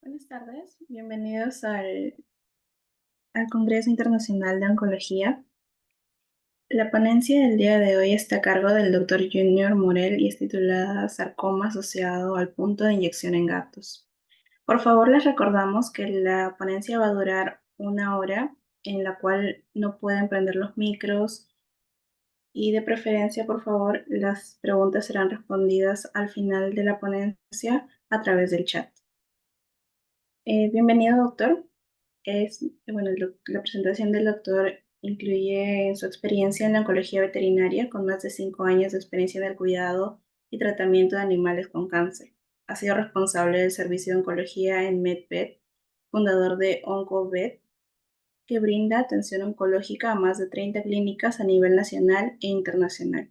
Buenas tardes, bienvenidos al Congreso Internacional de Oncología. La ponencia del día de hoy está a cargo del Dr. Junior Morel y es titulada Sarcoma asociado al punto de inyección en gatos. Por favor, les recordamos que la ponencia va a durar 1 hora, en la cual no pueden prender los micros y de preferencia, por favor, las preguntas serán respondidas al final de la ponencia a través del chat. Bienvenido, doctor. La presentación del doctor incluye su experiencia en la oncología veterinaria con más de 5 años de experiencia en el cuidado y tratamiento de animales con cáncer. Ha sido responsable del servicio de oncología en MedVet, fundador de OncoVet, que brinda atención oncológica a más de 30 clínicas a nivel nacional e internacional,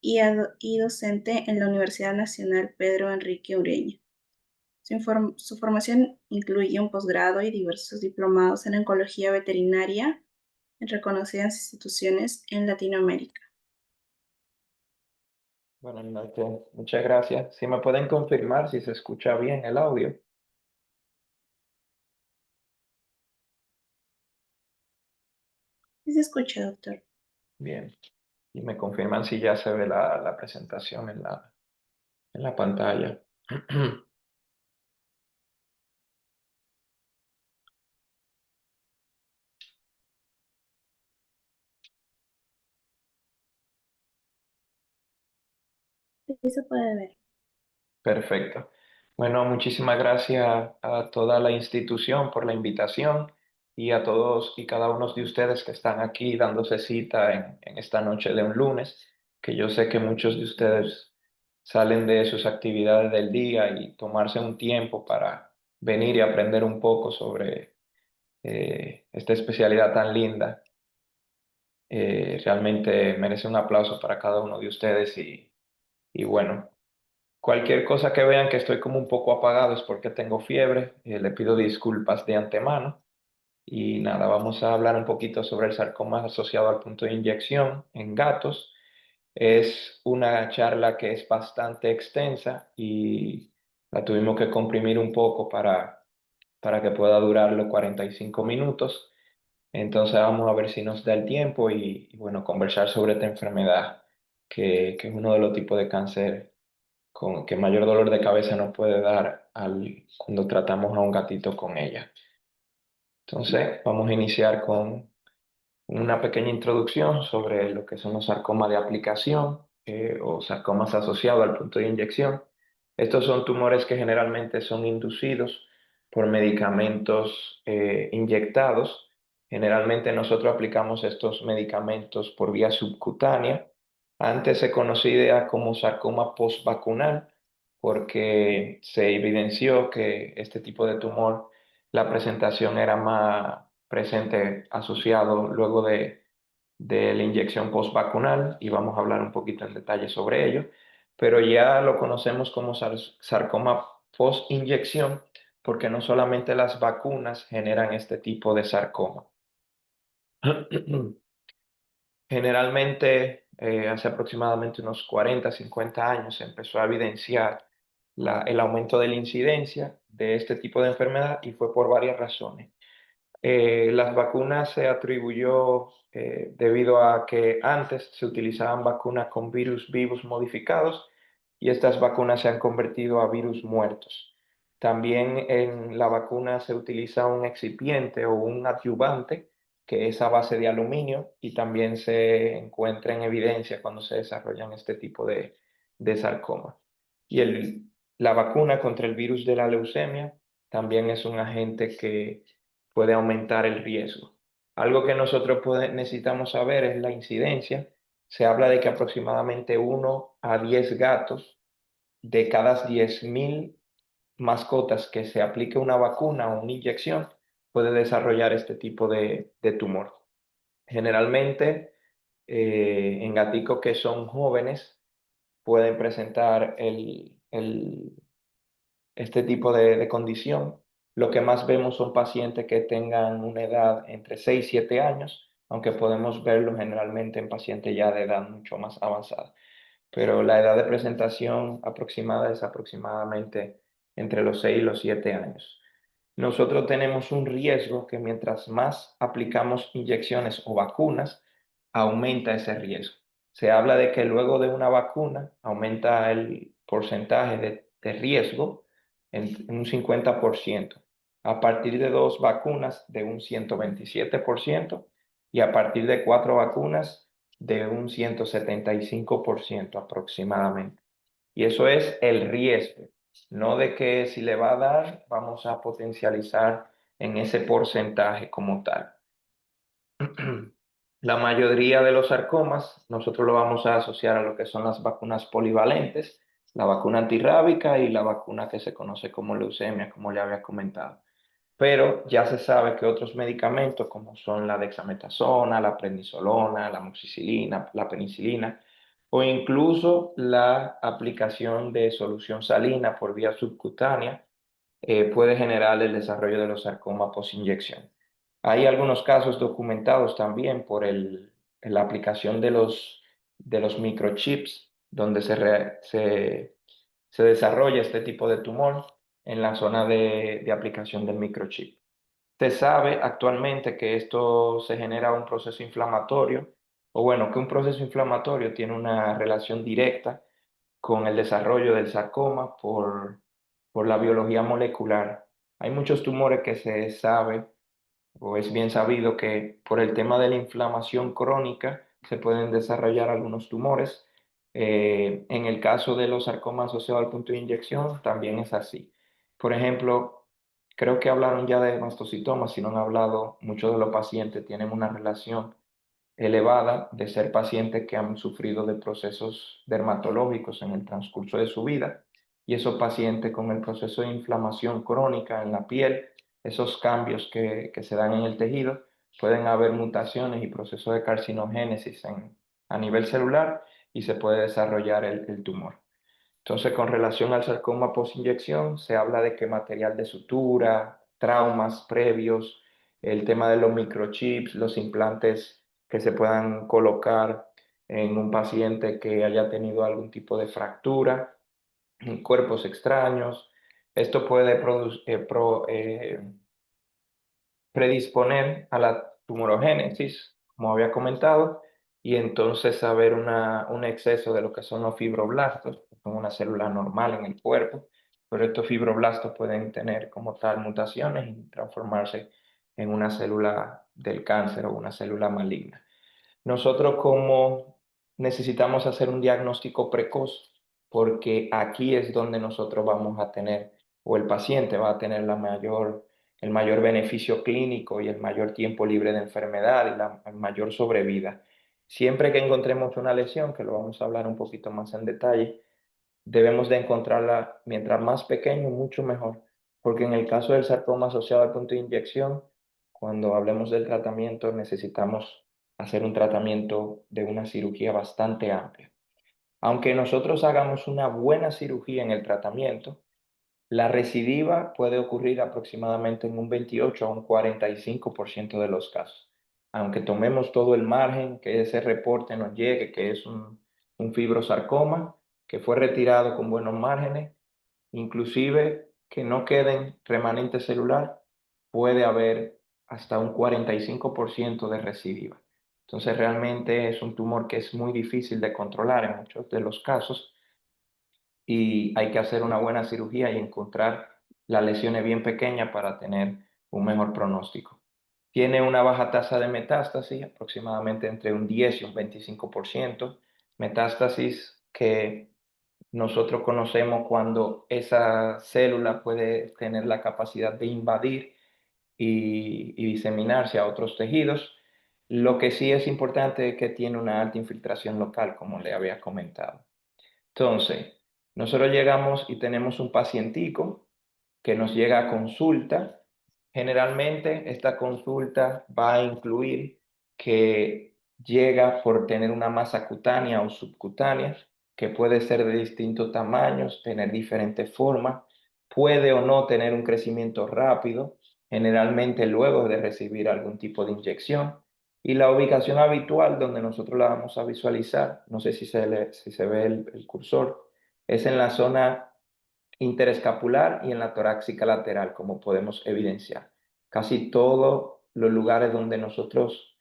y docente en la Universidad Nacional Pedro Enrique Ureña. Su formación incluye un posgrado y diversos diplomados en oncología veterinaria en reconocidas instituciones en Latinoamérica. Buenas noches, muchas gracias. Si me pueden confirmar si se escucha bien el audio. ¿Sí se escucha, doctor? Bien. Y me confirman si ya se ve la presentación en la pantalla. Sí se puede ver. Perfecto. Bueno, muchísimas gracias a toda la institución por la invitación y a todos y cada uno de ustedes que están aquí dándose cita en esta noche de un lunes, que yo sé que muchos de ustedes salen de sus actividades del día y tomarse un tiempo para venir y aprender un poco sobre esta especialidad tan linda. Realmente merece un aplauso para cada uno de ustedes y bueno. Cualquier cosa que vean que estoy como un poco apagado es porque tengo fiebre. Le pido disculpas de antemano. Y nada, vamos a hablar un poquito sobre el sarcoma asociado al punto de inyección en gatos. Es una charla que es bastante extensa y la tuvimos que comprimir un poco para que pueda durar los 45 minutos. Entonces vamos a ver si nos da el tiempo y bueno, conversar sobre esta enfermedad que es uno de los tipos de cáncer que mayor dolor de cabeza nos puede dar cuando tratamos a un gatito con ella. Entonces, vamos a iniciar con una pequeña introducción sobre lo que son los sarcomas de aplicación o sarcomas asociados al punto de inyección. Estos son tumores que generalmente son inducidos por medicamentos inyectados. Generalmente nosotros aplicamos estos medicamentos por vía subcutánea. Antes se conocía como sarcoma postvacunal porque se evidenció que este tipo de tumor, la presentación era más presente asociado luego de la inyección postvacunal y vamos a hablar un poquito en detalle sobre ello, pero ya lo conocemos como sarcoma post-inyección porque no solamente las vacunas generan este tipo de sarcoma. Generalmente, hace aproximadamente unos 40, 50 años se empezó a evidenciar el aumento de la incidencia de este tipo de enfermedad y fue por varias razones. Las vacunas se atribuyó debido a que antes se utilizaban vacunas con virus vivos modificados y estas vacunas se han convertido a virus muertos. También en la vacuna se utiliza un excipiente o un adyuvante que es a base de aluminio y también se encuentra en evidencia cuando se desarrollan este tipo de sarcoma. Y la vacuna contra el virus de la leucemia también es un agente que puede aumentar el riesgo. Algo que nosotros necesitamos saber es la incidencia. Se habla de que aproximadamente 1 a 10 gatos de cada 10.000 mascotas que se aplique una vacuna o una inyección puede desarrollar este tipo de tumor. Generalmente, en gaticos que son jóvenes pueden presentar este tipo de condición. Lo que más vemos son pacientes que tengan una edad entre 6 y 7 años, aunque podemos verlo generalmente en pacientes ya de edad mucho más avanzada. Pero la edad de presentación aproximada es aproximadamente entre los 6 y los 7 años. nosotros tenemos un riesgo que mientras más aplicamos inyecciones o vacunas, aumenta ese riesgo. Se habla de que luego de una vacuna aumenta el porcentaje de riesgo en un 50%, a partir de dos vacunas de un 127% y a partir de cuatro vacunas de un 175% aproximadamente. Y eso es el riesgo, no de que si le va a dar, vamos a potencializar en ese porcentaje como tal. La mayoría de los sarcomas nosotros lo vamos a asociar a lo que son las vacunas polivalentes, la vacuna antirrábica y la vacuna que se conoce como leucemia, como ya había comentado. Pero ya se sabe que otros medicamentos como son la dexametasona, la prednisolona, la amoxicilina, la penicilina o incluso la aplicación de solución salina por vía subcutánea puede generar el desarrollo de los sarcomas post-inyección. Hay algunos casos documentados también por la aplicación de los microchips, donde se desarrolla este tipo de tumor en la zona de aplicación del microchip. Se sabe actualmente que esto se genera un proceso inflamatorio, o bueno, que un proceso inflamatorio tiene una relación directa con el desarrollo del sarcoma por la biología molecular. Hay muchos tumores que se sabe o es bien sabido que por el tema de la inflamación crónica se pueden desarrollar algunos tumores. En el caso de los sarcomas asociados al punto de inyección, también es así. Por ejemplo, creo que hablaron ya de mastocitomas, si no han hablado, muchos de los pacientes tienen una relación elevada de ser pacientes que han sufrido de procesos dermatológicos en el transcurso de su vida y esos pacientes con el proceso de inflamación crónica en la piel, esos cambios que se dan en el tejido, pueden haber mutaciones y procesos de carcinogénesis a nivel celular y se puede desarrollar el tumor. Entonces, con relación al sarcoma post-inyección, se habla de que material de sutura, traumas previos, el tema de los microchips, los implantes que se puedan colocar en un paciente que haya tenido algún tipo de fractura, en cuerpos extraños. Esto puede predisponer a la tumorogénesis, como había comentado, y entonces haber un exceso de lo que son los fibroblastos, que son una célula normal en el cuerpo, pero estos fibroblastos pueden tener como tal mutaciones y transformarse en una célula del cáncer o una célula maligna. Nosotros como necesitamos hacer un diagnóstico precoz porque aquí es donde nosotros vamos a tener o el paciente va a tener el mayor beneficio clínico y el mayor tiempo libre de enfermedad y la mayor sobrevida. Siempre que encontremos una lesión, que lo vamos a hablar un poquito más en detalle, debemos de encontrarla mientras más pequeño, mucho mejor, porque en el caso del sarcoma asociado al punto de inyección, cuando hablemos del tratamiento, necesitamos hacer un tratamiento de una cirugía bastante amplia. Aunque nosotros hagamos una buena cirugía en el tratamiento, la recidiva puede ocurrir aproximadamente en un 28 a un 45% de los casos. Aunque tomemos todo el margen, que ese reporte nos llegue, que es un fibrosarcoma, que fue retirado con buenos márgenes, inclusive que no queden remanente celular, puede haber hasta un 45% de recidiva. Entonces realmente es un tumor que es muy difícil de controlar en muchos de los casos y hay que hacer una buena cirugía y encontrar las lesiones bien pequeñas para tener un mejor pronóstico. Tiene una baja tasa de metástasis, aproximadamente entre un 10 y un 25%. Metástasis que nosotros conocemos cuando esa célula puede tener la capacidad de invadir y diseminarse a otros tejidos. Lo que sí es importante es que tiene una alta infiltración local, como le había comentado. Entonces, nosotros llegamos y tenemos un pacientico que nos llega a consulta. Generalmente esta consulta va a incluir que llega por tener una masa cutánea o subcutánea, que puede ser de distintos tamaños, tener diferentes formas, puede o no tener un crecimiento rápido, generalmente luego de recibir algún tipo de inyección. Y la ubicación habitual donde nosotros la vamos a visualizar, no sé si se ve el cursor, es en la zona interescapular y en la torácica lateral, como podemos evidenciar. Casi todos los lugares donde nosotros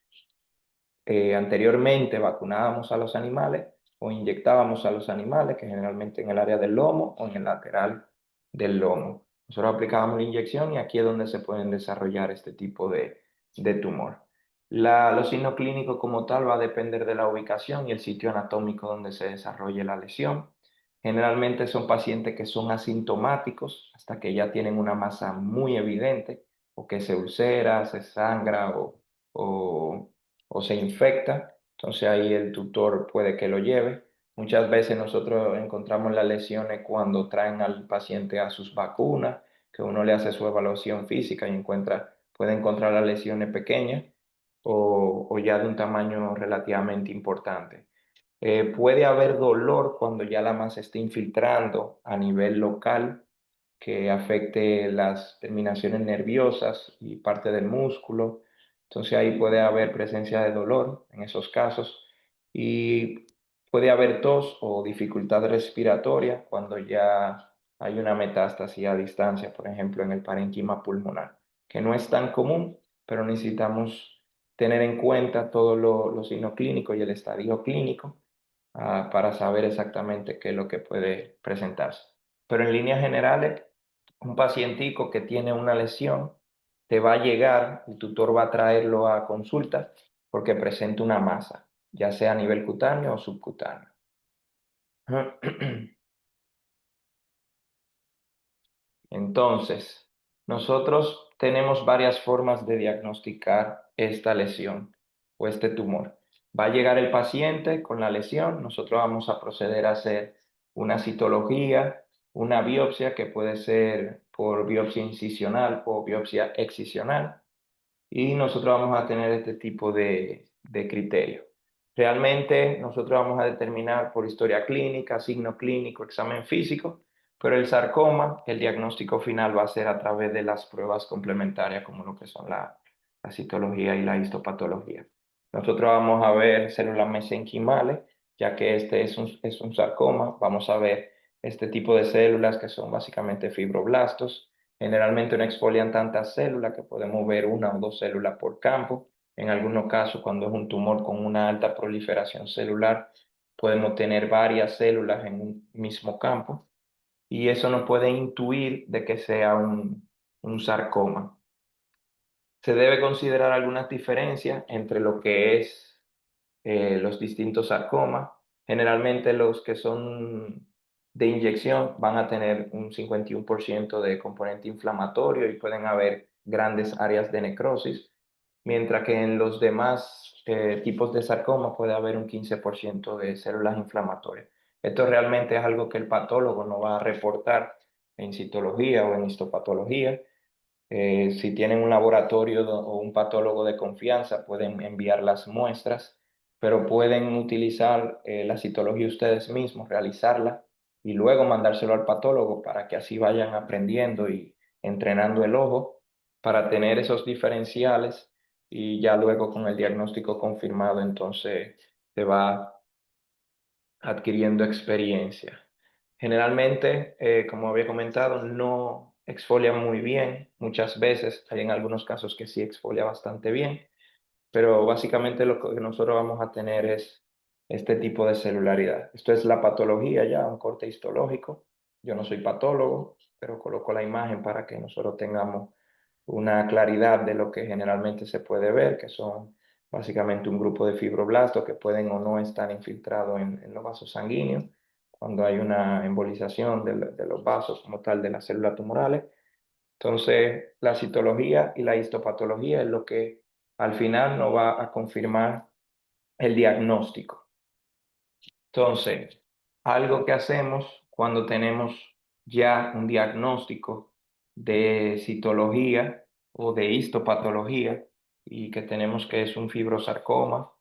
anteriormente vacunábamos a los animales o inyectábamos a los animales, que generalmente en el área del lomo o en el lateral del lomo. Nosotros aplicábamos la inyección y aquí es donde se pueden desarrollar este tipo de tumor. Los signos clínicos como tal va a depender de la ubicación y el sitio anatómico donde se desarrolle la lesión. Generalmente son pacientes que son asintomáticos hasta que ya tienen una masa muy evidente o que se ulcera, se sangra o o se infecta, entonces ahí el tutor puede que lo lleve. Muchas veces nosotros encontramos las lesiones cuando traen al paciente a sus vacunas, que uno le hace su evaluación física y puede encontrar las lesiones pequeñas o ya de un tamaño relativamente importante. Puede haber dolor cuando ya la masa esté infiltrando a nivel local que afecte las terminaciones nerviosas y parte del músculo. Entonces ahí puede haber presencia de dolor en esos casos y puede haber tos o dificultad respiratoria cuando ya hay una metástasis a distancia, por ejemplo, en el parénquima pulmonar, que no es tan común, pero necesitamos tener en cuenta todos los signos clínicos y el estadio clínico para saber exactamente qué es lo que puede presentarse. Pero en líneas generales, un pacientico que tiene una lesión te va a llegar, el tutor va a traerlo a consulta porque presenta una masa, ya sea a nivel cutáneo o subcutáneo. Entonces, nosotros tenemos varias formas de diagnosticar esta lesión o este tumor. Va a llegar el paciente con la lesión, nosotros vamos a proceder a hacer una citología, una biopsia que puede ser por biopsia incisional o biopsia excisional y nosotros vamos a tener este tipo de criterio. Realmente nosotros vamos a determinar por historia clínica, signo clínico, examen físico, pero el sarcoma, el diagnóstico final va a ser a través de las pruebas complementarias como lo que son la citología y la histopatología. Nosotros vamos a ver células mesenquimales, ya que este es un sarcoma. Vamos a ver este tipo de células que son básicamente fibroblastos. Generalmente no exfolian tantas células que podemos ver una o dos células por campo. En algunos casos, cuando es un tumor con una alta proliferación celular, podemos tener varias células en un mismo campo y eso nos puede intuir de que sea un sarcoma. Se debe considerar algunas diferencias entre lo que es los distintos sarcomas. Generalmente los que son de inyección van a tener un 51% de componente inflamatorio y pueden haber grandes áreas de necrosis, mientras que en los demás tipos de sarcoma puede haber un 15% de células inflamatorias. Esto realmente es algo que el patólogo no va a reportar en citología o en histopatología. Si tienen un laboratorio o un patólogo de confianza, pueden enviar las muestras, pero pueden utilizar la citología ustedes mismos, realizarla y luego mandárselo al patólogo para que así vayan aprendiendo y entrenando el ojo para tener esos diferenciales y ya luego con el diagnóstico confirmado, entonces se va adquiriendo experiencia. Generalmente, como había comentado, no exfolia muy bien. Muchas veces hay en algunos casos que sí exfolia bastante bien, pero básicamente lo que nosotros vamos a tener es este tipo de celularidad. Esto es la patología ya, un corte histológico. Yo no soy patólogo, pero coloco la imagen para que nosotros tengamos una claridad de lo que generalmente se puede ver, que son básicamente un grupo de fibroblastos que pueden o no estar infiltrados en los vasos sanguíneos cuando hay una embolización de los vasos como tal de las células tumorales. Entonces, la citología y la histopatología es lo que al final nos va a confirmar el diagnóstico. Entonces, algo que hacemos cuando tenemos ya un diagnóstico de citología o de histopatología y que tenemos que es un fibrosarcoma,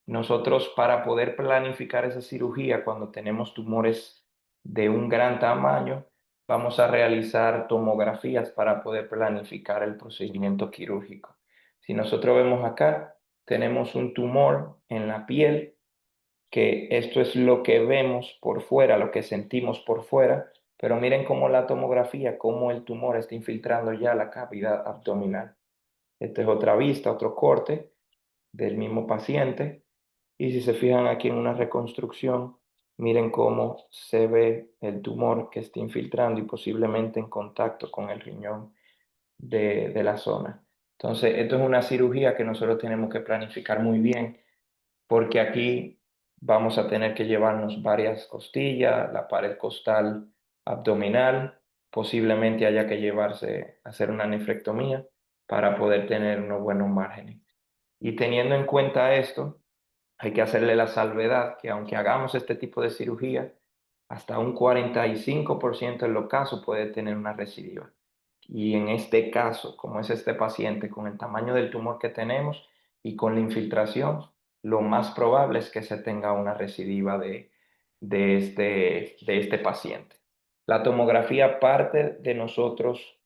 nosotros para poder planificar esa cirugía cuando tenemos tumores de un gran tamaño, vamos a realizar tomografías para poder planificar el procedimiento quirúrgico. Si nosotros vemos acá, tenemos un tumor en la piel que esto es lo que vemos por fuera, lo que sentimos por fuera, Pero miren cómo la tomografía, cómo el tumor está infiltrando ya la cavidad abdominal. Esta es otra vista, otro corte del mismo paciente. Y si se fijan aquí en una reconstrucción, miren cómo se ve el tumor que está infiltrando y posiblemente en contacto con el riñón de la zona. Entonces, esto es una cirugía que nosotros tenemos que planificar muy bien, porque aquí vamos a tener que llevarnos varias costillas, la pared costal abdominal, posiblemente haya que llevarse a hacer una nefrectomía para poder tener unos buenos márgenes. Y teniendo en cuenta esto, hay que hacerle la salvedad que aunque hagamos este tipo de cirugía, hasta un 45% de los casos puede tener una recidiva. Y en este caso, como es este paciente, con el tamaño del tumor que tenemos y con la infiltración, lo más probable es que se tenga una recidiva de este paciente. La tomografía parte de nosotros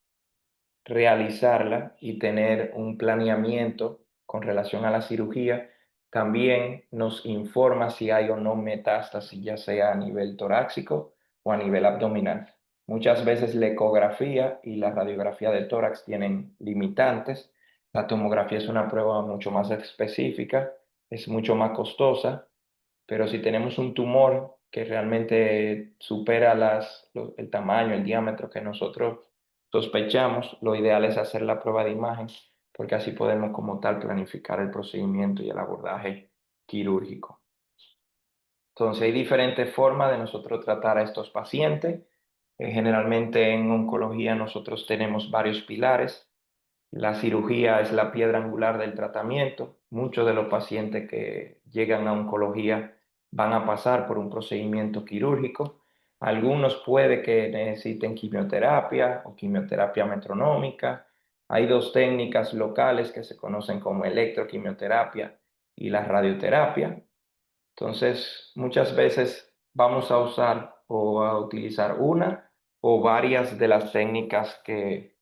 realizarla y tener un planeamiento con relación a la cirugía. También nos informa si hay o no metástasis, ya sea a nivel torácico o a nivel abdominal. Muchas veces la ecografía y la radiografía del tórax tienen limitantes. La tomografía es una prueba mucho más específica, es mucho más costosa, pero si tenemos un tumor que realmente supera el tamaño, el diámetro que nosotros sospechamos, lo ideal es hacer la prueba de imagen, porque así podemos como tal planificar el procedimiento y el abordaje quirúrgico. Entonces hay diferentes formas de nosotros tratar a estos pacientes. Generalmente en oncología nosotros tenemos varios pilares. La cirugía es la piedra angular del tratamiento. Muchos de los pacientes que llegan a oncología van a pasar por un procedimiento quirúrgico. Algunos puede que necesiten quimioterapia o quimioterapia metronómica. Hay dos técnicas locales que se conocen como electroquimioterapia y la radioterapia. Entonces, muchas veces vamos a usar o a utilizar una o varias de las técnicas que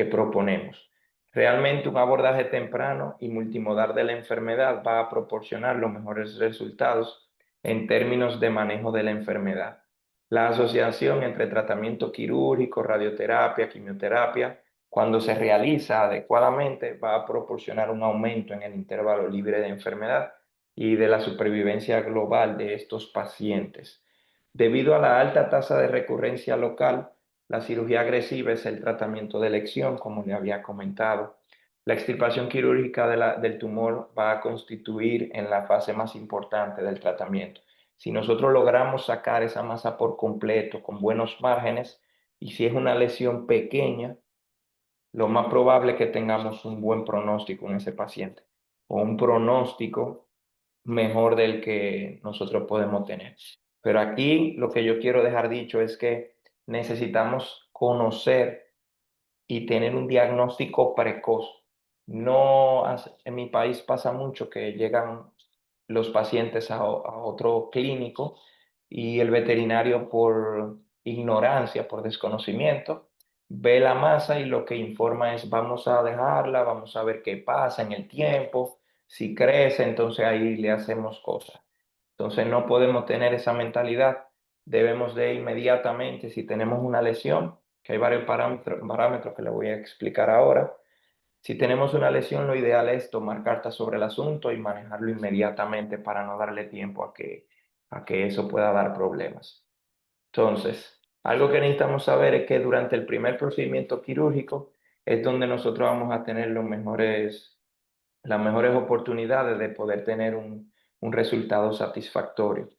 proponemos. Realmente un abordaje temprano y multimodal de la enfermedad va a proporcionar los mejores resultados en términos de manejo de la enfermedad. La asociación entre tratamiento quirúrgico, radioterapia, quimioterapia, cuando se realiza adecuadamente, va a proporcionar un aumento en el intervalo libre de enfermedad y de la supervivencia global de estos pacientes. Debido a la alta tasa de recurrencia local, la cirugía agresiva es el tratamiento de elección, como le había comentado. La extirpación quirúrgica del tumor va a constituir en la fase más importante del tratamiento. Si nosotros logramos sacar esa masa por completo con buenos márgenes, y si es una lesión pequeña, lo más probable es que tengamos un buen pronóstico en ese paciente o un pronóstico mejor del que nosotros podemos tener. Pero aquí lo que yo quiero dejar dicho es que necesitamos conocer y tener un diagnóstico precoz. No, en mi país pasa mucho que llegan los pacientes a otro clínico y el veterinario por ignorancia, por desconocimiento, ve la masa y lo que informa es vamos a dejarla, vamos a ver qué pasa en el tiempo, si crece, entonces ahí le hacemos cosas. Entonces no podemos tener esa mentalidad, debemos de inmediatamente, si tenemos una lesión, que hay varios parámetros que le voy a explicar ahora. Si tenemos una lesión, lo ideal es tomar cartas sobre el asunto y manejarlo inmediatamente para no darle tiempo a que eso pueda dar problemas. Entonces, algo que necesitamos saber es que durante el primer procedimiento quirúrgico es donde nosotros vamos a tener las mejores oportunidades de poder tener un resultado satisfactorio.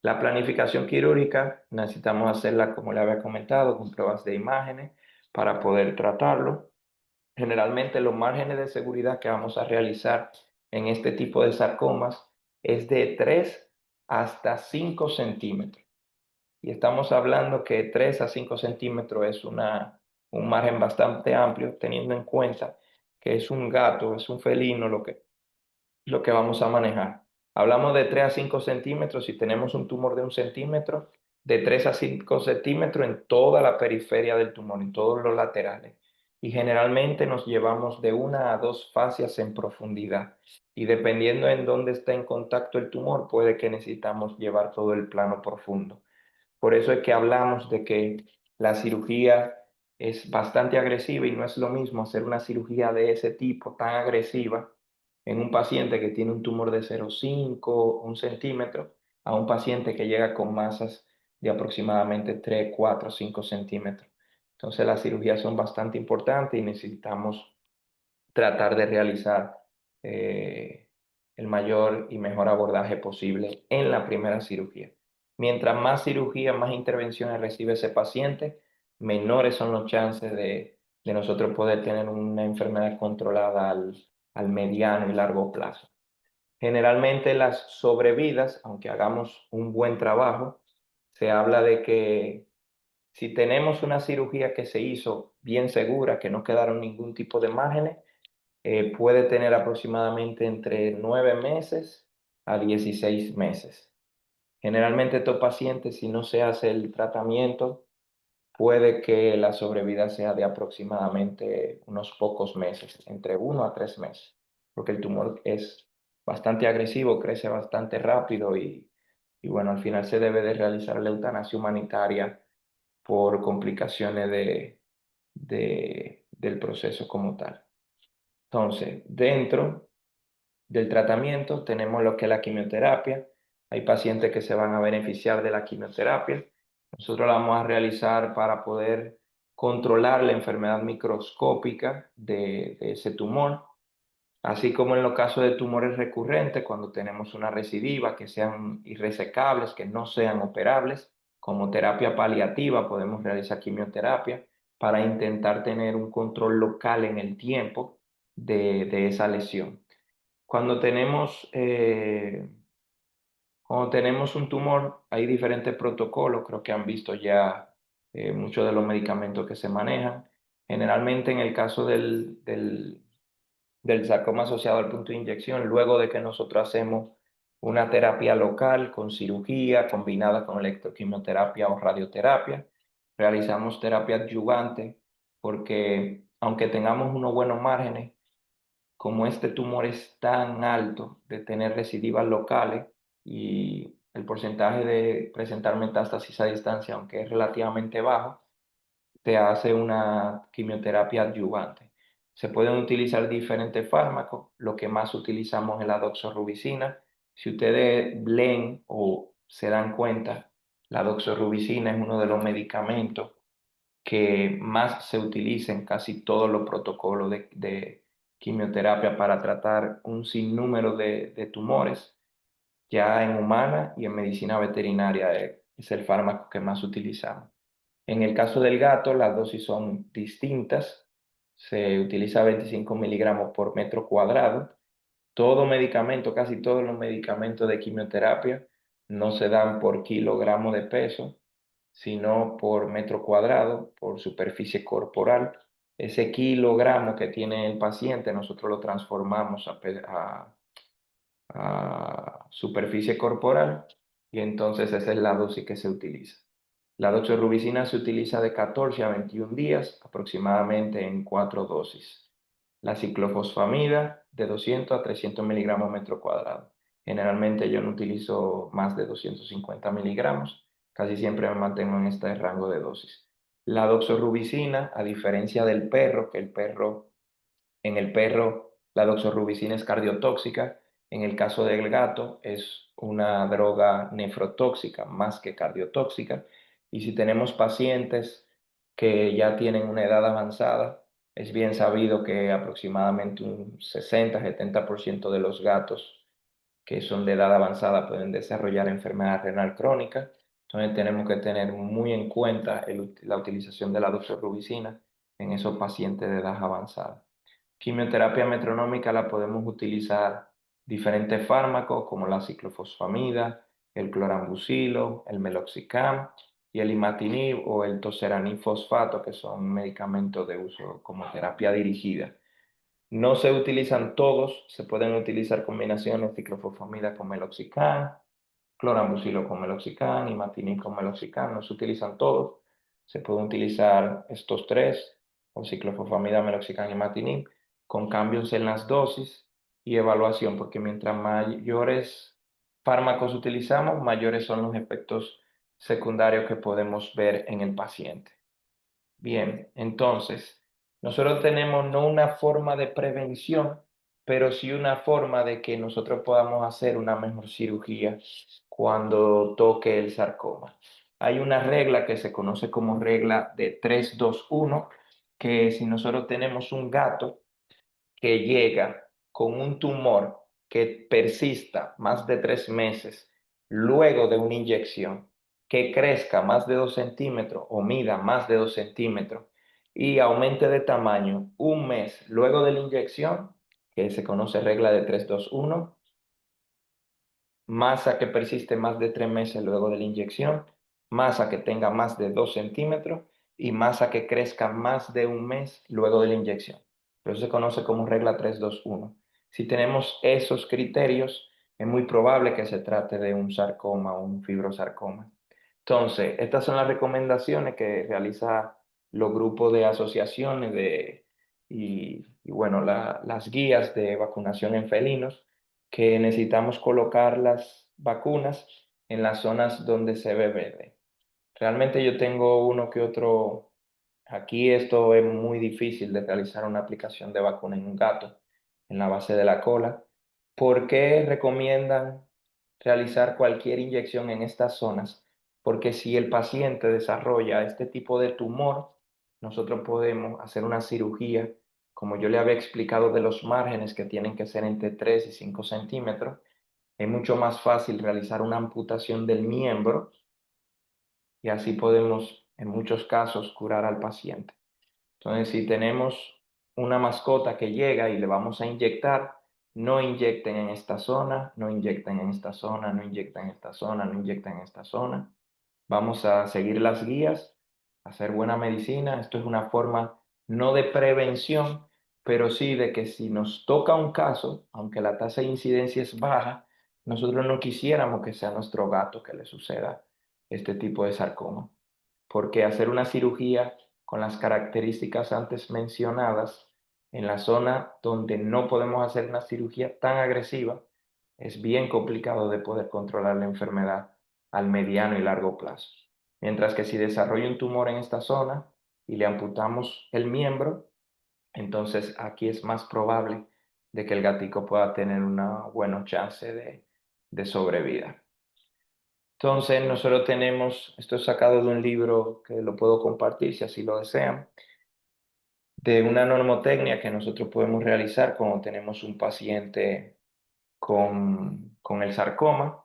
La planificación quirúrgica necesitamos hacerla, como le había comentado, con pruebas de imágenes para poder tratarlo. Generalmente los márgenes de seguridad que vamos a realizar en este tipo de sarcomas es de 3 hasta 5 centímetros. Y estamos hablando que 3 a 5 centímetros es un margen bastante amplio, teniendo en cuenta que es un gato, es un felino lo que vamos a manejar. Hablamos de 3 a 5 centímetros si tenemos un tumor de 1 centímetro, de 3 a 5 centímetros en toda la periferia del tumor, en todos los laterales. Y generalmente nos llevamos de 1 a 2 fascias en profundidad. Y dependiendo en dónde está en contacto el tumor, puede que necesitamos llevar todo el plano profundo. Por eso es que hablamos de que La cirugía es bastante agresiva y no es lo mismo hacer una cirugía de ese tipo tan agresiva en un paciente que tiene un tumor de 0,5, 1 centímetro, a un paciente que llega con masas de aproximadamente 3, 4, 5 centímetros. Entonces las cirugías son bastante importantes y necesitamos tratar de realizar eh, el mayor y mejor abordaje posible en la primera cirugía. Mientras más cirugía, más intervenciones recibe ese paciente, menores son los chances de nosotros poder tener una enfermedad controlada al mediano y largo plazo. Generalmente las sobrevidas, aunque hagamos un buen trabajo, se habla de que si tenemos una cirugía que se hizo bien segura, que no quedaron ningún tipo de márgenes, puede tener aproximadamente entre 9 meses a 16 meses. Generalmente estos pacientes, si no se hace el tratamiento, puede que la sobrevida sea de aproximadamente unos pocos meses, entre 1 a 3 meses, porque el tumor es bastante agresivo, crece bastante rápido y bueno, al final se debe de realizar la eutanasia humanitaria por complicaciones del proceso como tal. Entonces, dentro del tratamiento tenemos lo que es la quimioterapia. Hay pacientes que se van a beneficiar de la quimioterapia. Nosotros la vamos a realizar para poder controlar la enfermedad microscópica de ese tumor, así como en los casos de tumores recurrentes, cuando tenemos una recidiva, que sean irresecables, que no sean operables. Como terapia paliativa podemos realizar quimioterapia para intentar tener un control local en el tiempo de esa lesión. Cuando tenemos, eh, cuando tenemos un tumor, hay diferentes protocolos, creo que han visto ya muchos de los medicamentos que se manejan. Generalmente en el caso del sarcoma asociado al punto de inyección, luego de que nosotros hacemos una terapia local con cirugía combinada con electroquimioterapia o radioterapia, realizamos terapia adyuvante porque aunque tengamos unos buenos márgenes, como este tumor es tan alto de tener recidivas locales y el porcentaje de presentar metástasis a distancia, aunque es relativamente bajo, te hace una quimioterapia adyuvante. Se pueden utilizar diferentes fármacos, lo que más utilizamos es la doxorubicina. Si ustedes leen o se dan cuenta, la doxorubicina es uno de los medicamentos que más se utiliza en casi todos los protocolos de quimioterapia para tratar un sinnúmero de tumores, ya en humana y en medicina veterinaria es el fármaco que más utilizamos. En el caso del gato, las dosis son distintas. Se utiliza 25 miligramos por metro cuadrado. Todo medicamento, casi todos los medicamentos de quimioterapia no se dan por kilogramo de peso, sino por metro cuadrado, por superficie corporal. Ese kilogramo que tiene el paciente, nosotros lo transformamos a superficie corporal y entonces esa es la dosis que se utiliza. La doxorubicina se utiliza de 14 a 21 días, aproximadamente en 4 dosis. La ciclofosfamida de 200 a 300 miligramos metro cuadrado. Generalmente yo no utilizo más de 250 miligramos, casi siempre me mantengo en este rango de dosis. La doxorubicina, a diferencia del perro, que en el perro la doxorubicina es cardiotóxica, en el caso del gato es una droga nefrotóxica más que cardiotóxica. Y si tenemos pacientes que ya tienen una edad avanzada, es bien sabido que aproximadamente un 60-70% de los gatos que son de edad avanzada pueden desarrollar enfermedad renal crónica. Entonces tenemos que tener muy en cuenta la utilización de la doxorubicina en esos pacientes de edad avanzada. Quimioterapia metronómica la podemos utilizar diferentes fármacos como la ciclofosfamida, el clorambucilo, el meloxicam y el imatinib o el toceranib fosfato, que son medicamentos de uso como terapia dirigida. No se utilizan todos, se pueden utilizar combinaciones ciclofosfamida con meloxicam, clorambucilo con meloxicam, imatinib con meloxicam, no se utilizan todos. Se pueden utilizar estos tres, o ciclofosfamida, meloxicam y imatinib, con cambios en las dosis y evaluación, porque mientras mayores fármacos utilizamos, mayores son los efectos secundarios que podemos ver en el paciente. Bien, entonces, nosotros tenemos no una forma de prevención, pero sí una forma de que nosotros podamos hacer una mejor cirugía cuando toque el sarcoma. Hay una regla que se conoce como regla de 3-2-1, que si nosotros tenemos un gato que llega con un tumor que persista más de 3 meses luego de una inyección, que crezca más de 2 centímetros o mida más de 2 centímetros y aumente de tamaño un mes luego de la inyección, que se conoce regla de 3-2-1, masa que persiste más de 3 meses luego de la inyección, masa que tenga más de 2 centímetros y masa que crezca más de un mes luego de la inyección. Eso se conoce como regla 3-2-1. Si tenemos esos criterios, es muy probable que se trate de un sarcoma o un fibrosarcoma. Entonces, estas son las recomendaciones que realiza los grupos de asociaciones y bueno, las guías de vacunación en felinos, que necesitamos colocar las vacunas en las zonas donde se ve verde. Realmente yo tengo uno que otro, aquí esto es muy difícil de realizar una aplicación de vacuna en un gato, en la base de la cola. ¿Por qué recomiendan realizar cualquier inyección en estas zonas? Porque si el paciente desarrolla este tipo de tumor, nosotros podemos hacer una cirugía, como yo le había explicado, de los márgenes que tienen que ser entre 3 y 5 centímetros. Es mucho más fácil realizar una amputación del miembro y así podemos, en muchos casos, curar al paciente. Entonces, si tenemos una mascota que llega y le vamos a inyectar, no inyecten en esta zona, no inyecten en esta zona, no inyecten en esta zona, no inyecten en esta zona. Vamos a seguir las guías, hacer buena medicina. Esto es una forma no de prevención, pero sí de que si nos toca un caso, aunque la tasa de incidencia es baja, nosotros no quisiéramos que sea nuestro gato que le suceda este tipo de sarcoma. Porque hacer una cirugía con las características antes mencionadas en la zona donde no podemos hacer una cirugía tan agresiva, es bien complicado de poder controlar la enfermedad al mediano y largo plazo. Mientras que si desarrolla un tumor en esta zona y le amputamos el miembro, entonces aquí es más probable de que el gatico pueda tener una buena chance de sobrevida. Entonces nosotros tenemos, esto es sacado de un libro que lo puedo compartir si así lo desean, de una normotecnia que nosotros podemos realizar cuando tenemos un paciente con el sarcoma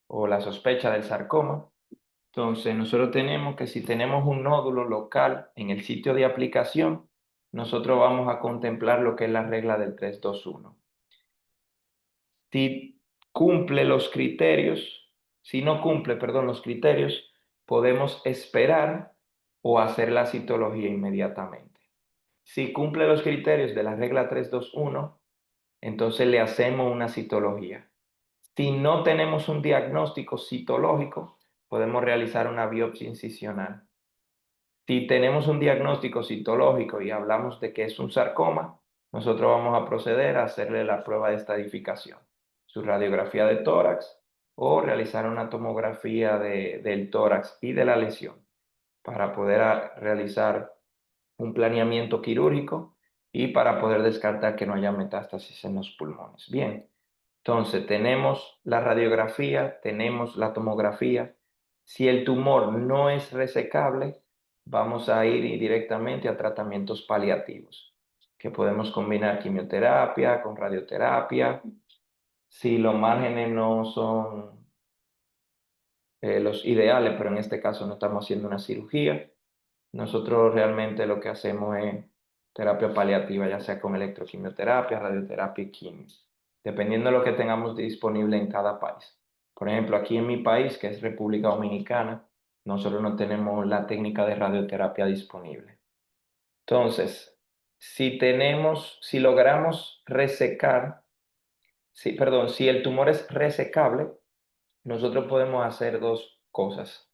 o la sospecha del sarcoma. Entonces, nosotros tenemos que si tenemos un nódulo local en el sitio de aplicación, nosotros vamos a contemplar lo que es la regla del 3-2-1. Si cumple los criterios, si no cumple, perdón, los criterios, podemos esperar o hacer la citología inmediatamente. Si cumple los criterios de la regla 3-2-1, entonces le hacemos una citología. Si no tenemos un diagnóstico citológico, podemos realizar una biopsia incisional. Si tenemos un diagnóstico citológico y hablamos de que es un sarcoma, nosotros vamos a proceder a hacerle la prueba de estadificación, su radiografía de tórax o realizar una tomografía del tórax y de la lesión para poder realizar un planeamiento quirúrgico y para poder descartar que no haya metástasis en los pulmones. Bien, entonces tenemos la radiografía, tenemos la tomografía. Si el tumor no es resecable, vamos a ir directamente a tratamientos paliativos, que podemos combinar quimioterapia con radioterapia. Si los márgenes no son los ideales, pero en este caso no estamos haciendo una cirugía, nosotros realmente lo que hacemos es terapia paliativa, ya sea con electroquimioterapia, radioterapia y quimio, dependiendo de lo que tengamos disponible en cada país. Por ejemplo, aquí en mi país, que es República Dominicana, nosotros no tenemos la técnica de radioterapia disponible. Entonces, si logramos resecar, perdón, si el tumor es resecable, nosotros podemos hacer dos cosas.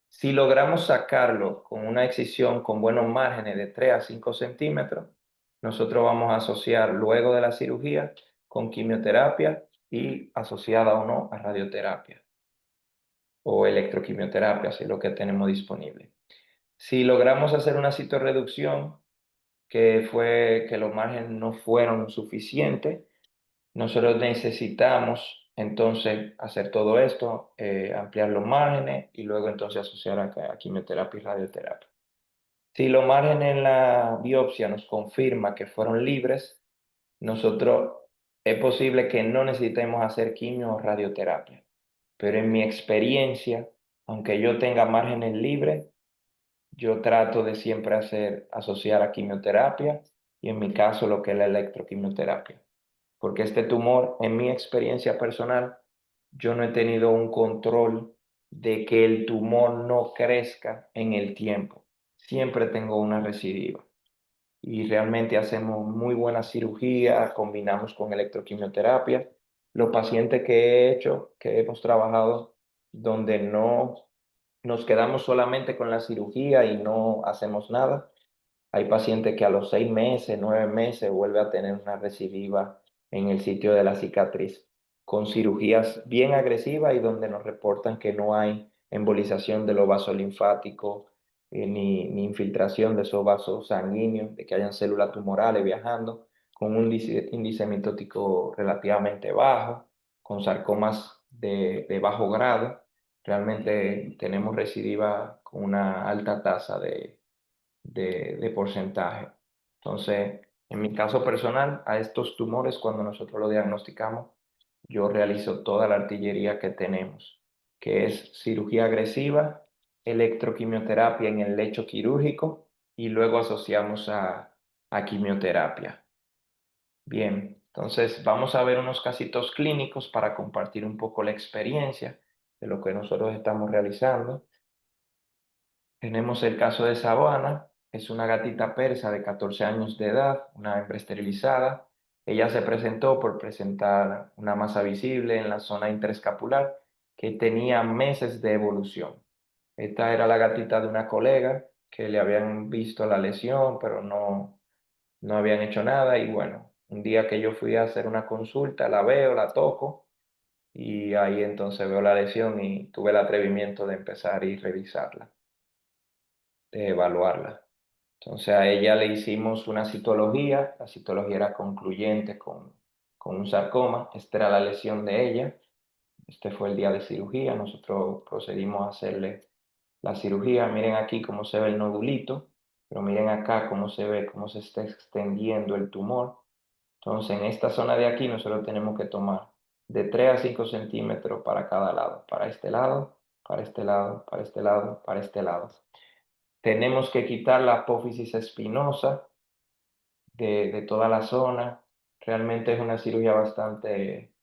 Si logramos sacarlo con una excisión con buenos márgenes de 3 a 5 centímetros, nosotros vamos a asociar luego de la cirugía con quimioterapia y asociada o no a radioterapia o electroquimioterapia, si es lo que tenemos disponible. Si logramos hacer una citorreducción, que fue que los márgenes no fueron suficientes, nosotros necesitamos entonces hacer todo esto, ampliar los márgenes y luego entonces asociar a quimioterapia y radioterapia. Si los márgenes en la biopsia nos confirma que fueron libres, nosotros es posible que no necesitemos hacer quimio o radioterapia. Pero en mi experiencia, aunque yo tenga márgenes libres, yo trato de siempre asociar a quimioterapia y en mi caso lo que es la electroquimioterapia. Porque este tumor, en mi experiencia personal, yo no he tenido un control de que el tumor no crezca en el tiempo. Siempre tengo una recidiva y realmente hacemos muy buena cirugía, combinamos con electroquimioterapia. Los pacientes que he hecho, que hemos trabajado, donde no nos quedamos solamente con la cirugía y no hacemos nada, hay pacientes que a los 6 meses, 9 meses vuelve a tener una recidiva en el sitio de la cicatriz, con cirugías bien agresivas y donde nos reportan que no hay embolización de los vasos linfáticos, ni infiltración de esos vasos sanguíneos, de que hayan células tumorales viajando, con un índice mitótico relativamente bajo, con sarcomas de bajo grado. Realmente tenemos recidiva con una alta tasa de porcentaje. Entonces, en mi caso personal, a estos tumores, cuando nosotros lo diagnosticamos, yo realizo toda la artillería que tenemos, que es cirugía agresiva, electroquimioterapia en el lecho quirúrgico y luego asociamos a quimioterapia. Bien, entonces vamos a ver unos casitos clínicos para compartir un poco la experiencia de lo que nosotros estamos realizando. Tenemos el caso de Sabana, es una gatita persa de 14 años de edad, una hembra esterilizada. Ella se presentó por presentar una masa visible en la zona interescapular que tenía meses de evolución. Esta era la gatita de una colega que le habían visto la lesión, pero no habían hecho nada. Y bueno, un día que yo fui a hacer una consulta, la veo, la toco y ahí entonces veo la lesión y tuve el atrevimiento de empezar y revisarla, de evaluarla. Entonces a ella le hicimos una citología, la citología era concluyente con un sarcoma, esta era la lesión de ella, este fue el día de cirugía, nosotros procedimos a hacerle la cirugía, miren aquí cómo se ve el nodulito, pero miren acá cómo se ve, cómo se está extendiendo el tumor. Entonces en esta zona de aquí nosotros tenemos que tomar de 3 a 5 centímetros para cada lado, para este lado, para este lado, para este lado, para este lado. Tenemos que quitar la apófisis espinosa de toda la zona. Realmente es una cirugía bastante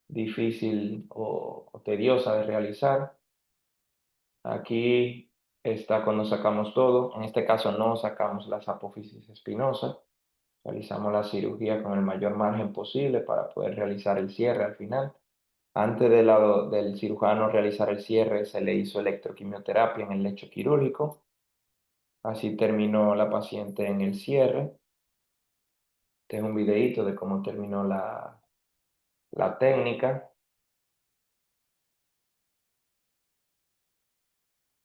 difícil o tediosa de realizar. Aquí está cuando sacamos todo. En este caso no sacamos las apófisis espinosas. Realizamos la cirugía con el mayor margen posible para poder realizar el cierre al final. Antes del cirujano realizar el cierre, se le hizo electroquimioterapia en el lecho quirúrgico. Así terminó la paciente en el cierre. Tengo un videíto de cómo terminó la técnica.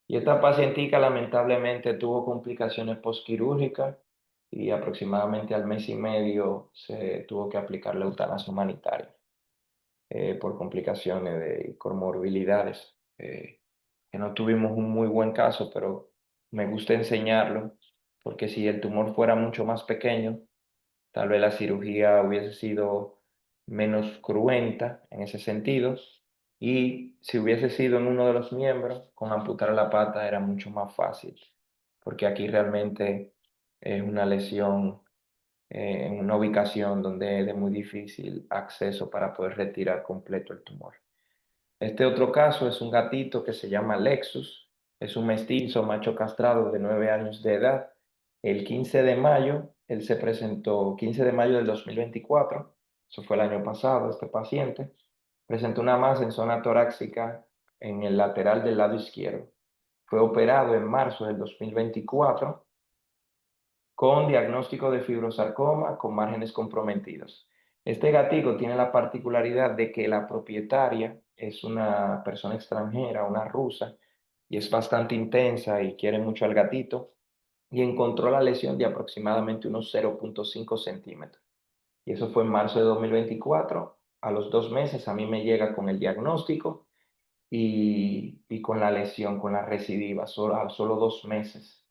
Y esta pacientica lamentablemente tuvo complicaciones postquirúrgicas y aproximadamente al mes y medio se tuvo que aplicar la eutanasia humanitaria por complicaciones de comorbilidades. Que no tuvimos un muy buen caso, pero me gusta enseñarlo porque si el tumor fuera mucho más pequeño, tal vez la cirugía hubiese sido menos cruenta en ese sentido y si hubiese sido en uno de los miembros, con amputar la pata era mucho más fácil, porque aquí realmente es una lesión en una ubicación donde es de muy difícil acceso para poder retirar completo el tumor. Este otro caso es un gatito que se llama Lexus, es un mestizo macho castrado de 9 años de edad. El 15 de mayo, él se presentó, 15 de mayo del 2024, eso fue el año pasado, este paciente, presentó una masa en zona torácica en el lateral del lado izquierdo. Fue operado en marzo del 2024 con diagnóstico de fibrosarcoma con márgenes comprometidos. Este gatico tiene la particularidad de que la propietaria es una persona extranjera, una rusa, y es bastante intensa y quiere mucho al gatito. y encontró la lesión de aproximadamente unos 0,5 centímetros. Y eso fue en marzo de 2024. A los 2 meses a mí me llega con el diagnóstico y con la lesión, con la recidiva, a solo 2 meses.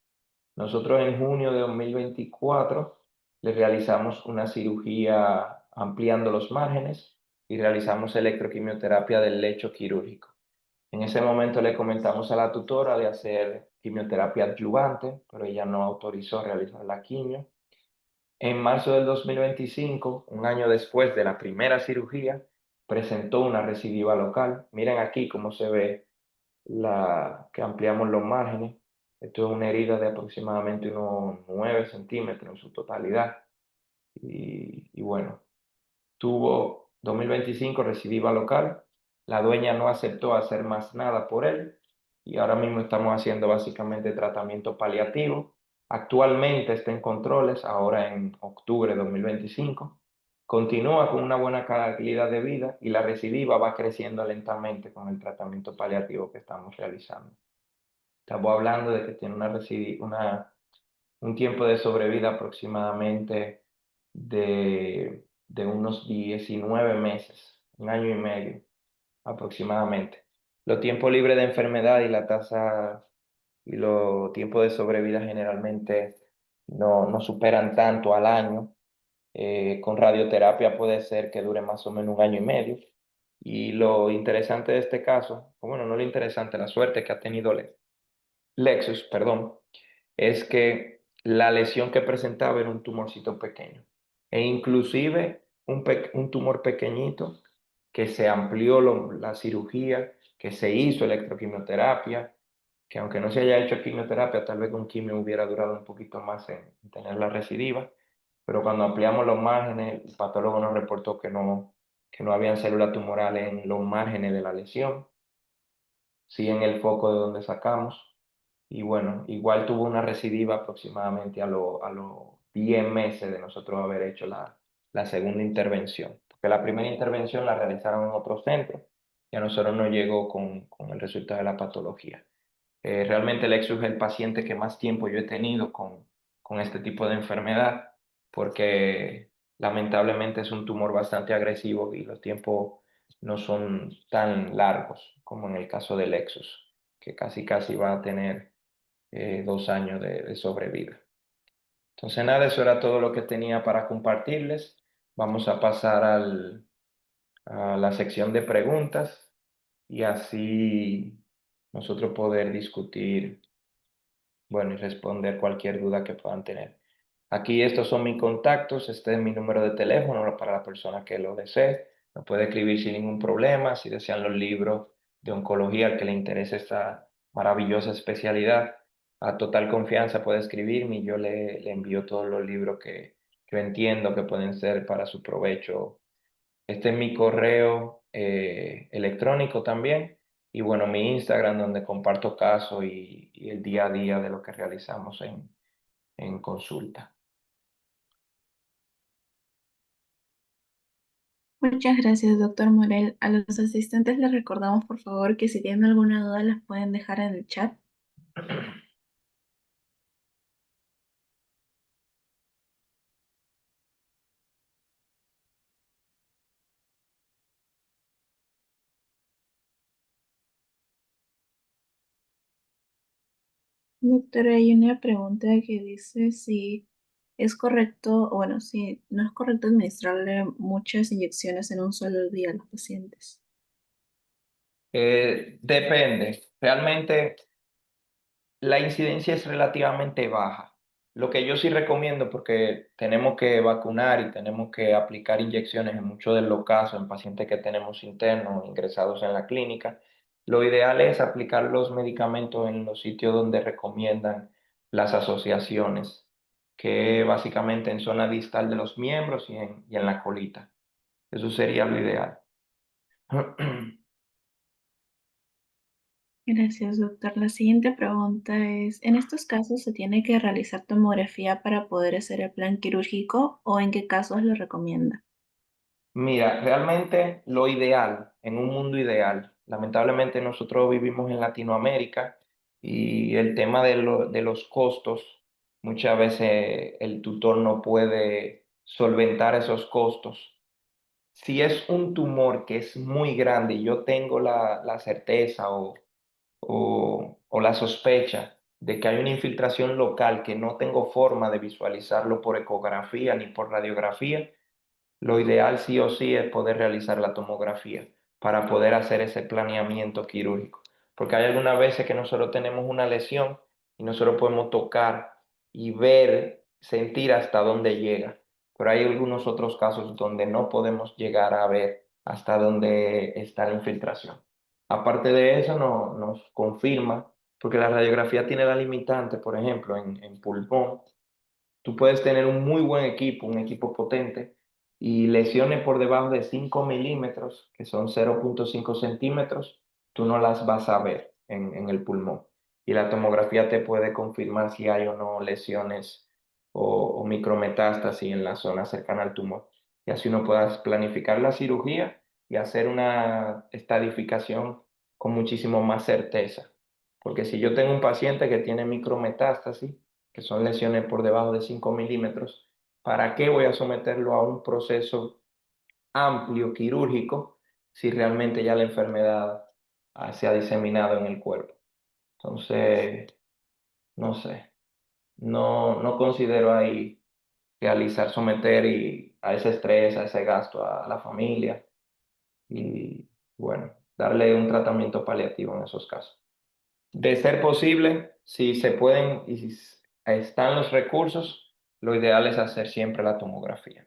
Nosotros en junio de 2024 le realizamos una cirugía ampliando los márgenes y realizamos electroquimioterapia del lecho quirúrgico. En ese momento le comentamos a la tutora de hacer quimioterapia adyuvante, pero ella no autorizó realizar la quimio. En marzo del 2025, un año después de la primera cirugía, presentó una recidiva local. Miren aquí cómo se ve que ampliamos los márgenes. Esto es una herida de aproximadamente unos 9 centímetros en su totalidad. Y bueno, tuvo 2025 recidiva local. La dueña no aceptó hacer más nada por él y ahora mismo estamos haciendo básicamente tratamiento paliativo. Actualmente está en controles, ahora en octubre de 2025. Continúa con una buena calidad de vida y la recidiva va creciendo lentamente con el tratamiento paliativo que estamos realizando. Estamos hablando de que tiene un tiempo de sobrevida aproximadamente de unos 19 meses, un año y medio aproximadamente. Los tiempos libres de enfermedad y la tasa y los tiempos de sobrevida generalmente no superan tanto al año. Con radioterapia puede ser que dure más o menos un año y medio. Y lo interesante de este caso, o bueno, no lo interesante, la suerte que ha tenido Lexus, perdón, es que la lesión que presentaba era un tumorcito pequeño. E inclusive un tumor pequeñito que se amplió la cirugía, que se hizo electroquimioterapia, que aunque no se haya hecho quimioterapia, tal vez con quimio hubiera durado un poquito más en tener la recidiva, pero cuando ampliamos los márgenes, el patólogo nos reportó que no habían células tumorales en los márgenes de la lesión, sí en el foco de donde sacamos. Y bueno, igual tuvo una recidiva aproximadamente a los 10 meses de nosotros haber hecho la segunda intervención. Porque la primera intervención la realizaron en otro centro y a nosotros nos llegó con el resultado de la patología. Realmente Lexus es el paciente que más tiempo yo he tenido con este tipo de enfermedad, porque lamentablemente es un tumor bastante agresivo y los tiempos no son tan largos como en el caso de Lexus, que casi casi va a tener 2 años de sobrevida. Entonces nada, eso era todo lo que tenía para compartirles. Vamos a pasar a la sección de preguntas y así nosotros poder discutir, bueno, y responder cualquier duda que puedan tener. Aquí estos son mis contactos, este es mi número de teléfono para la persona que lo desee. Me puede escribir sin ningún problema, si desean los libros de oncología, al que le interese esta maravillosa especialidad. A total confianza puede escribirme y yo le envío todos los libros que yo entiendo que pueden ser para su provecho. Este es mi correo electrónico también. Y bueno, mi Instagram donde comparto casos y el día a día de lo que realizamos en consulta. Muchas gracias, doctor Morel. A los asistentes les recordamos, por favor, que si tienen alguna duda las pueden dejar en el chat. Doctora, hay una pregunta que dice si es correcto, o bueno, si no es correcto administrarle muchas inyecciones en un solo día a los pacientes. Depende. Realmente la incidencia es relativamente baja. Lo que yo sí recomiendo, porque tenemos que vacunar y tenemos que aplicar inyecciones en muchos de los casos, en pacientes que tenemos internos ingresados en la clínica, lo ideal es aplicar los medicamentos en los sitios donde recomiendan las asociaciones, que básicamente en zona distal de los miembros y en la colita. Eso sería lo ideal. Gracias, doctor. La siguiente pregunta es, ¿en estos casos se tiene que realizar tomografía para poder hacer el plan quirúrgico o en qué casos lo recomienda? Mira, realmente lo ideal, en un mundo ideal, lamentablemente nosotros vivimos en Latinoamérica y el tema de los costos muchas veces el tutor no puede solventar esos costos. Si es un tumor que es muy grande y yo tengo la certeza o la sospecha de que hay una infiltración local que no tengo forma de visualizarlo por ecografía ni por radiografía, lo ideal sí o sí es poder realizar la tomografía para poder hacer ese planeamiento quirúrgico. Porque hay algunas veces que nosotros tenemos una lesión y nosotros podemos tocar y ver, sentir hasta dónde llega. Pero hay algunos otros casos donde no podemos llegar a ver hasta dónde está la infiltración. Aparte de eso, nos confirma, porque la radiografía tiene la limitante, por ejemplo, en pulmón. Tú puedes tener un muy buen equipo, un equipo potente, y lesiones por debajo de 5 milímetros, que son 0,5 centímetros, tú no las vas a ver en el pulmón. Y la tomografía te puede confirmar si hay o no lesiones o micrometástasis en la zona cercana al tumor. Y así uno pueda planificar la cirugía y hacer una estadificación con muchísimo más certeza. Porque si yo tengo un paciente que tiene micrometástasis, que son lesiones por debajo de 5 milímetros, ¿para qué voy a someterlo a un proceso amplio quirúrgico si realmente ya la enfermedad se ha diseminado en el cuerpo? Entonces, no sé, no considero ahí realizar, someter a ese estrés, a ese gasto a la familia y, bueno, darle un tratamiento paliativo en esos casos. De ser posible, si se pueden y si están los recursos, lo ideal es hacer siempre la tomografía.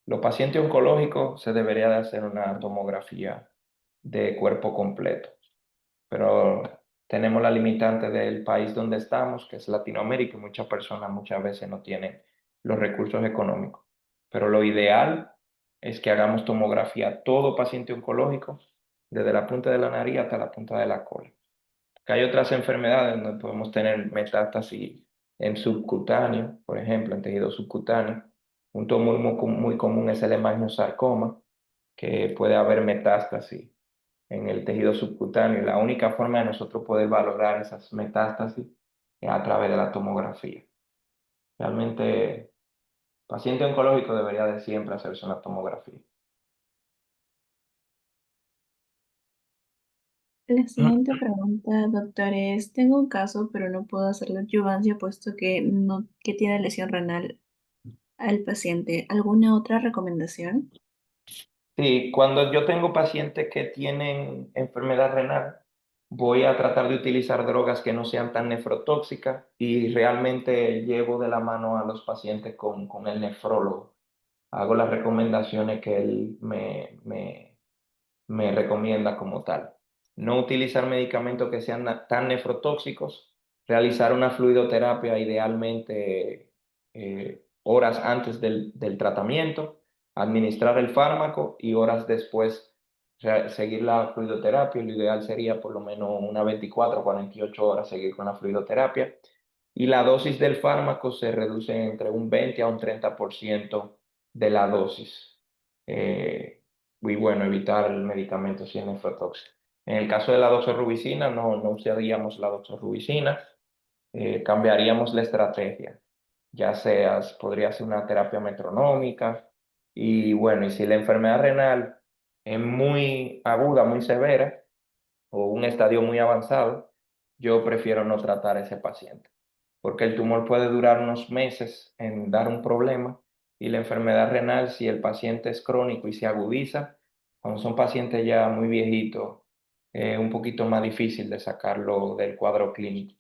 Los pacientes oncológicos se debería de hacer una tomografía de cuerpo completo, pero tenemos la limitante del país donde estamos, que es Latinoamérica, y muchas personas muchas veces no tienen los recursos económicos. Pero lo ideal es que hagamos tomografía a todo paciente oncológico, desde la punta de la nariz hasta la punta de la cola. Que hay otras enfermedades donde podemos tener metástasis en subcutáneo, por ejemplo, en tejido subcutáneo. Un tumor muy común es el hemangiosarcoma, que puede haber metástasis en el tejido subcutáneo. Y la única forma de nosotros poder valorar esas metástasis es a través de la tomografía. Realmente, paciente oncológico debería de siempre hacerse una tomografía. La siguiente pregunta, doctor, es, tengo un caso, pero no puedo hacer la adjuvancia puesto que no, que tiene lesión renal al paciente. ¿Alguna otra recomendación? Sí, cuando yo tengo pacientes que tienen enfermedad renal, voy a tratar de utilizar drogas que no sean tan nefrotóxicas y realmente llevo de la mano a los pacientes con el nefrólogo. Hago las recomendaciones que él me recomienda como tal. No utilizar medicamentos que sean tan nefrotóxicos, realizar una fluidoterapia idealmente horas antes del tratamiento, administrar el fármaco y horas después seguir la fluidoterapia. Lo ideal sería por lo menos una 24 o 48 horas seguir con la fluidoterapia. Y la dosis del fármaco se reduce entre un 20 a un 30% de la dosis. Y bueno, evitar el medicamento si es nefrotóxico. En el caso de la doxorubicina, no usaríamos la doxorubicina, cambiaríamos la estrategia, ya sea, podría ser una terapia metronómica, y bueno, y si la enfermedad renal es muy aguda, muy severa, o un estadio muy avanzado, yo prefiero no tratar a ese paciente, porque el tumor puede durar unos meses en dar un problema y la enfermedad renal, si el paciente es crónico y se agudiza, cuando son pacientes ya muy viejitos, es un poquito más difícil de sacarlo del cuadro clínico.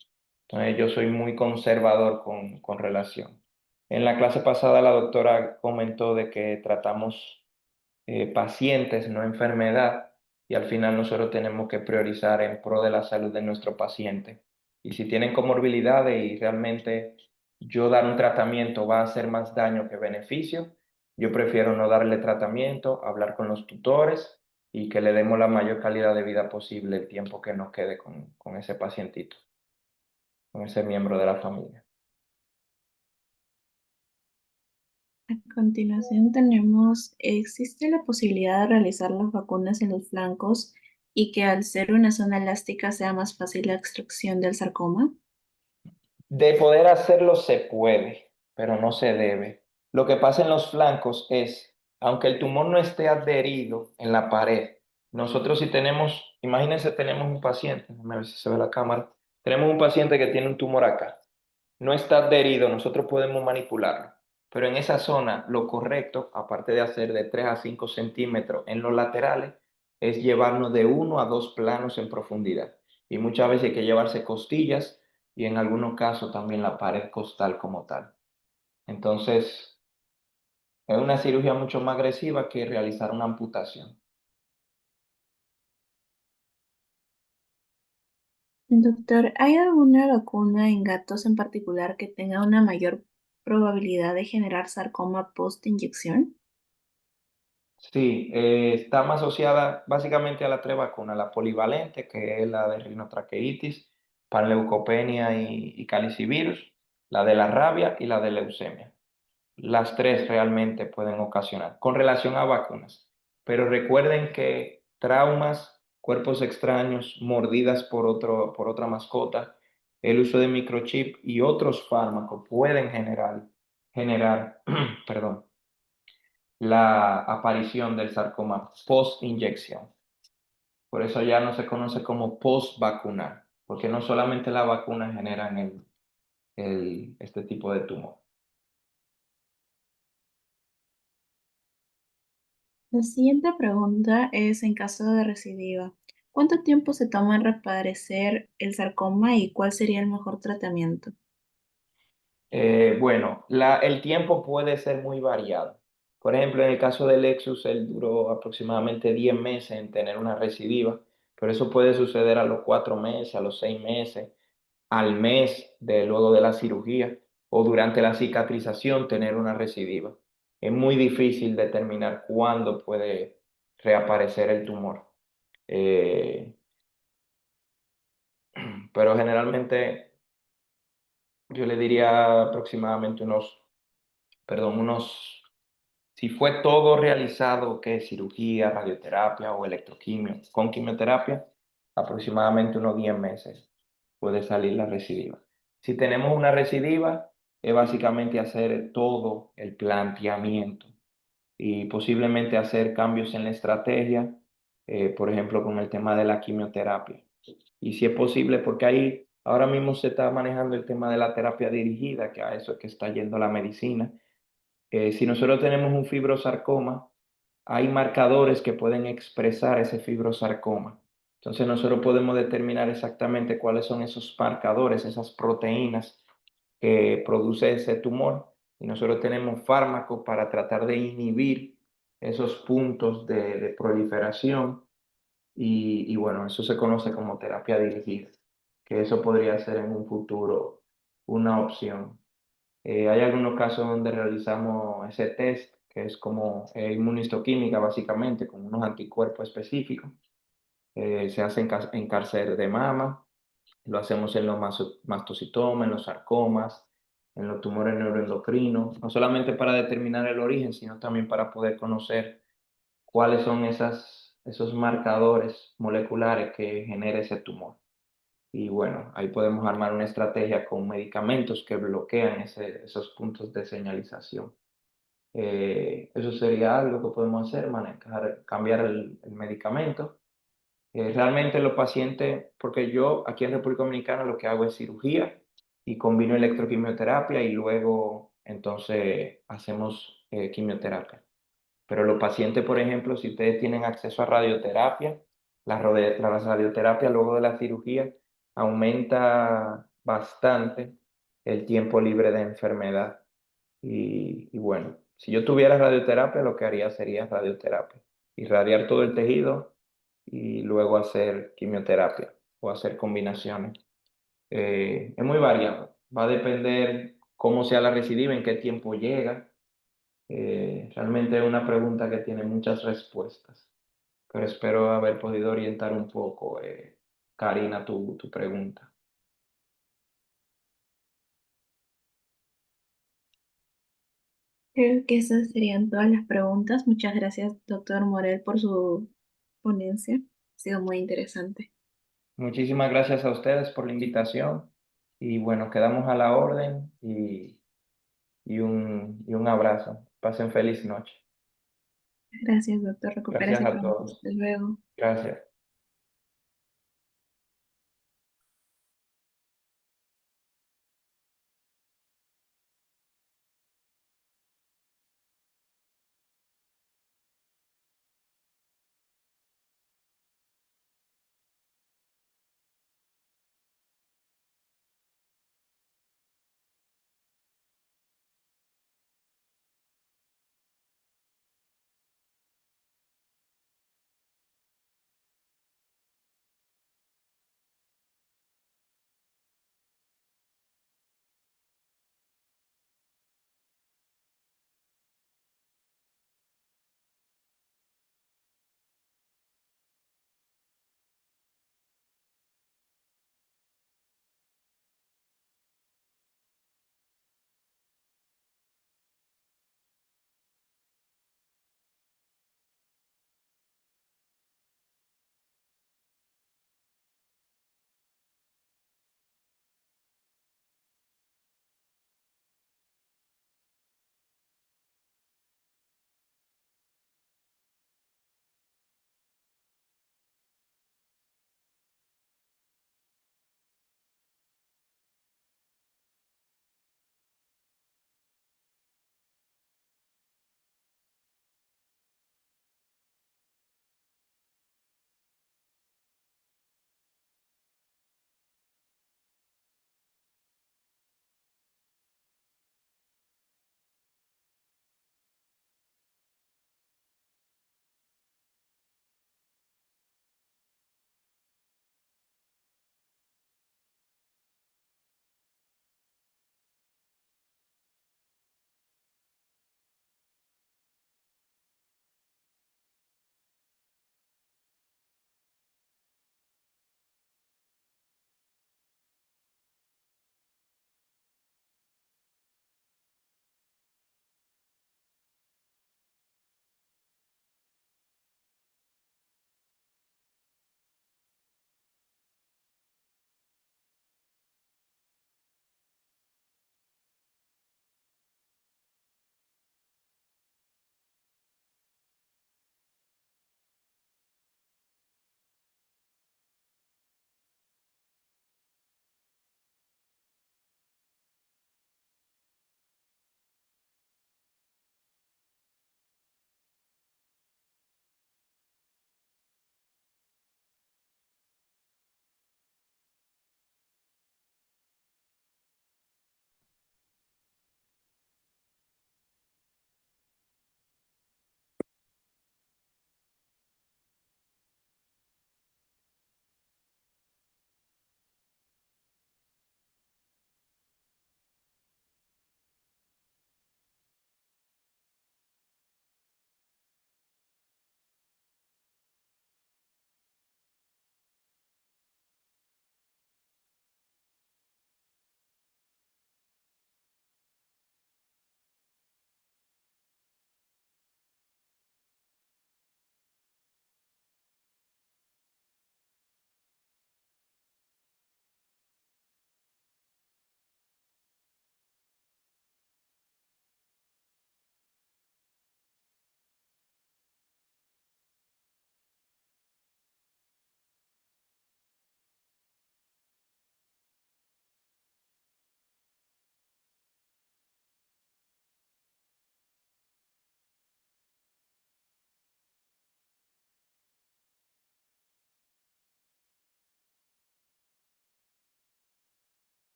Entonces yo soy muy conservador con relación. En la clase pasada la doctora comentó de que tratamos pacientes, no enfermedad, y al final nosotros tenemos que priorizar en pro de la salud de nuestro paciente. Y si tienen comorbilidades y realmente yo dar un tratamiento va a hacer más daño que beneficio, yo prefiero no darle tratamiento, hablar con los tutores y que le demos la mayor calidad de vida posible el tiempo que nos quede con ese pacientito, con ese miembro de la familia. A continuación tenemos, ¿existe la posibilidad de realizar las vacunas en los flancos y que al ser una zona elástica sea más fácil la extracción del sarcoma? De poder hacerlo se puede, pero no se debe. Lo que pasa en los flancos es, aunque el tumor no esté adherido en la pared, nosotros si tenemos, imagínense, tenemos un paciente, déjame ver si se ve la cámara, tenemos un paciente que tiene un tumor acá, no está adherido, nosotros podemos manipularlo, pero en esa zona lo correcto, aparte de hacer de 3 a 5 centímetros en los laterales, es llevarnos de 1 a 2 planos en profundidad. Y muchas veces hay que llevarse costillas y en algunos casos también la pared costal como tal. Entonces, es una cirugía mucho más agresiva que realizar una amputación. Doctor, ¿hay alguna vacuna en gatos en particular que tenga una mayor probabilidad de generar sarcoma post-inyección? Sí, está más asociada básicamente a las tres vacunas, la polivalente, que es la de rinotraqueitis, panleucopenia y calicivirus, la de la rabia y la de leucemia. Las tres realmente pueden ocasionar con relación a vacunas. Pero recuerden que traumas, cuerpos extraños, mordidas por otra mascota, el uso de microchip y otros fármacos pueden generar perdón, la aparición del sarcoma post-inyección. Por eso ya no se conoce como post-vacunal, porque no solamente la vacuna generan este tipo de tumor. La siguiente pregunta es en caso de recidiva. ¿Cuánto tiempo se toma en reaparecer el sarcoma y cuál sería el mejor tratamiento? Bueno, el tiempo puede ser muy variado. Por ejemplo, en el caso del Lexus, él duró aproximadamente 10 meses en tener una recidiva, pero eso puede suceder a los 4 meses, a los 6 meses, al mes de luego de la cirugía o durante la cicatrización tener una recidiva. Es muy difícil determinar cuándo puede reaparecer el tumor. Eh, pero generalmente yo le diría aproximadamente si fue todo realizado, que cirugía, radioterapia o electroquimio, con quimioterapia, aproximadamente unos 10 meses puede salir la recidiva. Si tenemos una recidiva, es básicamente hacer todo el planteamiento y posiblemente hacer cambios en la estrategia, por ejemplo, con el tema de la quimioterapia. Y si es posible, porque ahí ahora mismo se está manejando el tema de la terapia dirigida, que a eso es que está yendo la medicina. Si nosotros tenemos un fibrosarcoma, hay marcadores que pueden expresar ese fibrosarcoma. Entonces nosotros podemos determinar exactamente cuáles son esos marcadores, esas proteínas que produce ese tumor. Y nosotros tenemos fármacos para tratar de inhibir esos puntos de proliferación. Y bueno, eso se conoce como terapia dirigida, que eso podría ser en un futuro una opción. Hay algunos casos donde realizamos ese test, que es como inmunistoquímica básicamente, con unos anticuerpos específicos. Se hace en cáncer de mama, lo hacemos en los mastocitomas, en los sarcomas, en los tumores neuroendocrinos, no solamente para determinar el origen, sino también para poder conocer cuáles son esos marcadores moleculares que genera ese tumor. Y bueno, ahí podemos armar una estrategia con medicamentos que bloquean esos puntos de señalización. Eso sería algo que podemos hacer, manejar, cambiar el medicamento. Realmente los pacientes, porque yo aquí en República Dominicana lo que hago es cirugía y combino electroquimioterapia y luego entonces hacemos quimioterapia. Pero los pacientes, por ejemplo, si ustedes tienen acceso a radioterapia, la radioterapia luego de la cirugía aumenta bastante el tiempo libre de enfermedad. Y bueno, si yo tuviera radioterapia, lo que haría sería radioterapia. Irradiar todo el tejido y luego hacer quimioterapia o hacer combinaciones. Es muy variado. Va a depender cómo sea la recidiva, en qué tiempo llega. Realmente es una pregunta que tiene muchas respuestas, pero espero haber podido orientar un poco, Karina, tu pregunta. Creo que esas serían todas las preguntas. Muchas gracias, doctor Morel, por su ponencia. Ha sido muy interesante. Muchísimas gracias a ustedes por la invitación Y bueno, quedamos a la orden y un abrazo. Pasen feliz noche. Gracias, doctor. Gracias Recupérese a pronto. todos. Hasta luego. Gracias.